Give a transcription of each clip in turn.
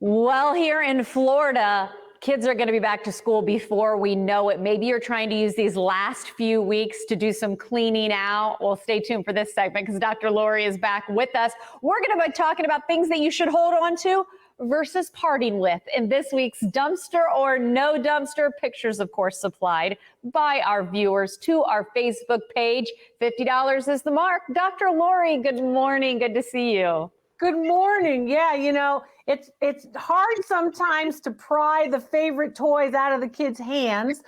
Well, here in Florida, kids are going to be back to school before we know it. Maybe you're trying to use these last few weeks to do some cleaning out. Well, stay tuned for this segment because Dr. Lori is back with us. We're going to be talking about things that you should hold on to versus parting with in this week's Dumpster or No Dumpster. Pictures, of course, supplied by our viewers to our Facebook page. $50 is the mark. Dr. Lori, good morning. Good to see you. Good morning. Yeah, it's hard sometimes to pry the favorite toys out of the kids' hands,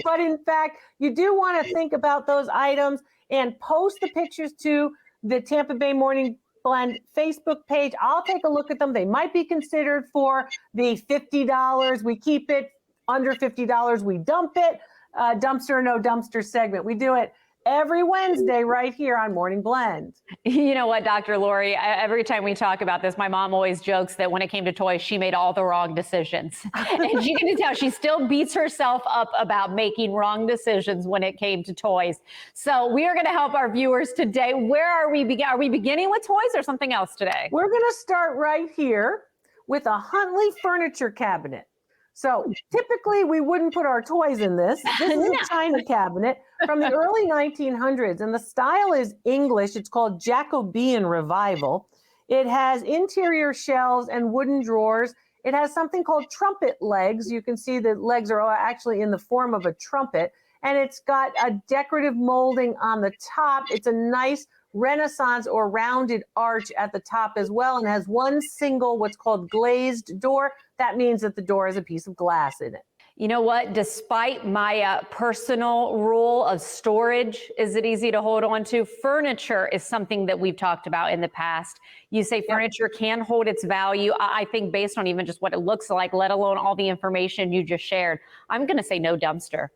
but in fact, you do want to think about those items and post the pictures to the Tampa Bay Morning Blend Facebook page. I'll take a look at them. They might be considered for the $50. We keep it under $50. We dump it. Dumpster or No Dumpster segment. We do it every Wednesday right here on Morning Blend. You know what, Dr. Lori, every time we talk about this, my mom always jokes that when it came to toys, she made all the wrong decisions. And you can tell she still beats herself up about making wrong decisions when it came to toys. So we are going to help our viewers today. Where are we beginning? Are we beginning with toys or something else today? We're going to start right here with a Huntley furniture cabinet. So typically we wouldn't put our toys in this. This is a china cabinet from the early 1900s, and the style is English. It's called Jacobean Revival. It has interior shelves and wooden drawers. It has something called trumpet legs. You can see the legs are actually in the form of a trumpet, and it's got a decorative molding on the top. It's a nice Renaissance or rounded arch at the top as well, and has one single what's called glazed door. That means that the door has a piece of glass in it. You know what? Despite my personal rule of storage, is it easy to hold on to? Furniture is something that we've talked about in the past. You say furniture can hold its value. I think based on even just what it looks like, let alone all the information you just shared, I'm going to say no dumpster.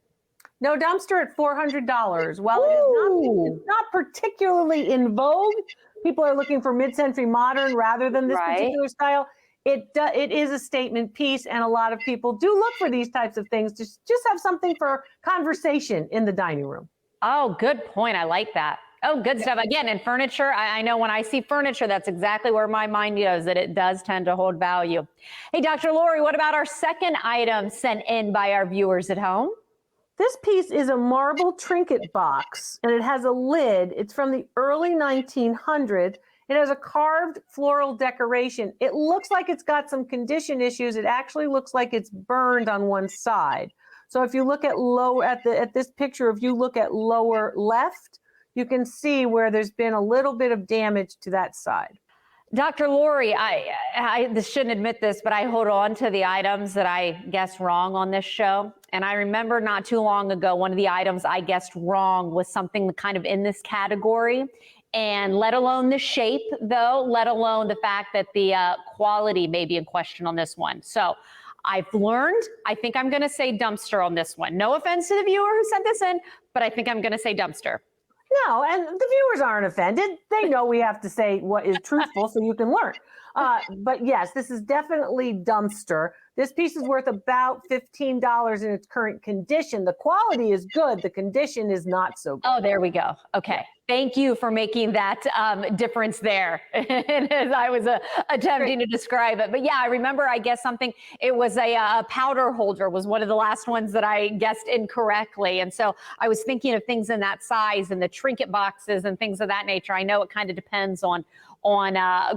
No Dumpster at $400. While it's not particularly in vogue, people are looking for mid-century modern rather than this particular style. It is a statement piece, and a lot of people do look for these types of things to just have something for conversation in the dining room. Oh, good point. I like that. Oh, good stuff. Again, in furniture, I know when I see furniture, that's exactly where my mind goes, that it does tend to hold value. Hey, Dr. Lori, what about our second item sent in by our viewers at home? This piece is a marble trinket box, and it has a lid. It's from the early 1900s. It has a carved floral decoration. It looks like it's got some condition issues. It actually looks like it's burned on one side. So if you look at this picture, if you look at lower left, you can see where there's been a little bit of damage to that side. Dr. Lori, I shouldn't admit this, but I hold on to the items that I guessed wrong on this show. And I remember not too long ago, one of the items I guessed wrong was something kind of in this category. And let alone the shape, though, let alone the fact that the quality may be in question on this one. So I've learned, I think I'm going to say dumpster on this one. No offense to the viewer who sent this in, but I think I'm going to say dumpster. No, and the viewers aren't offended. They know we have to say what is truthful so you can learn. But yes, this is definitely dumpster. This piece is worth about $15 in its current condition. The quality is good. The condition is not so good. Oh, there we go. Okay. Thank you for making that difference there as I was attempting to describe it. But yeah, I remember I guessed something. It was a powder holder was one of the last ones that I guessed incorrectly. And so I was thinking of things in that size and the trinket boxes and things of that nature. I know it kind of depends on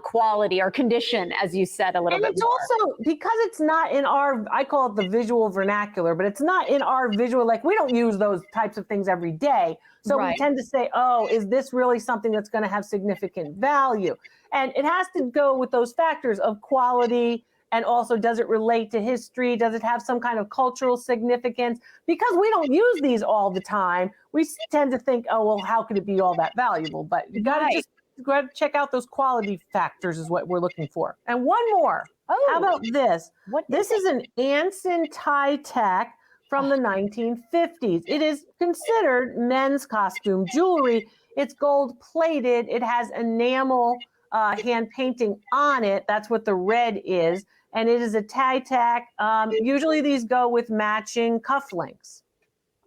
quality or condition, as you said a little bit more. And it's also, because it's not in our, I call it the visual vernacular, but it's not in our visual, like we don't use those types of things every day. So we tend to say, oh, is this really something that's going to have significant value? And it has to go with those factors of quality, and also does it relate to history? Does it have some kind of cultural significance? Because we don't use these all the time, we tend to think, oh, well, how could it be all that valuable? But you got to just go ahead and check out those quality factors is what we're looking for. And one more. Oh, how about this? This is an Anson tie tack from the 1950s. It is considered men's costume jewelry. It's gold plated. It has enamel hand painting on it. That's what the red is. And it is a tie tack. Usually these go with matching cufflinks.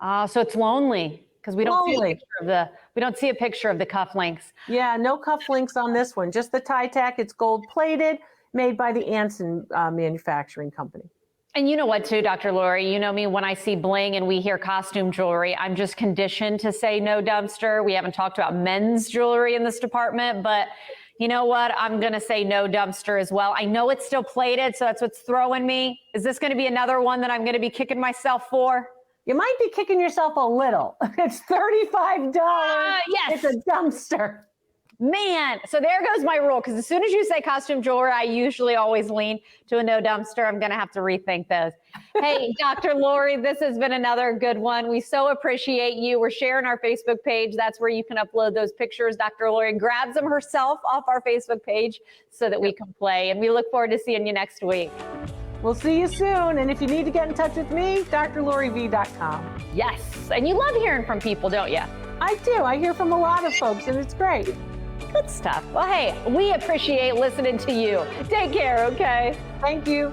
So it's lonely because we don't see a picture of the cufflinks. Yeah, no cufflinks on this one. Just the tie tack. It's gold plated. made by the Anson Manufacturing Company. And you know what, too, Dr. Lori, you know me, when I see bling and we hear costume jewelry, I'm just conditioned to say no dumpster. We haven't talked about men's jewelry in this department, but you know what? I'm going to say no dumpster as well. I know it's still plated, so that's what's throwing me. Is this going to be another one that I'm going to be kicking myself for? You might be kicking yourself a little. It's $35. Yes. It's a dumpster. Man, so there goes my rule, because as soon as you say costume jewelry, I usually always lean to a no dumpster. I'm going to have to rethink those. Hey, Dr. Lori, this has been another good one. We so appreciate you. We're sharing our Facebook page. That's where you can upload those pictures. Dr. Lori grabs them herself off our Facebook page so that we can play. And we look forward to seeing you next week. We'll see you soon. And if you need to get in touch with me, drloriv.com. Yes. And you love hearing from people, don't you? I do. I hear from a lot of folks, and it's great. Good stuff. Well, hey, we appreciate listening to you. Take care, okay? Thank you.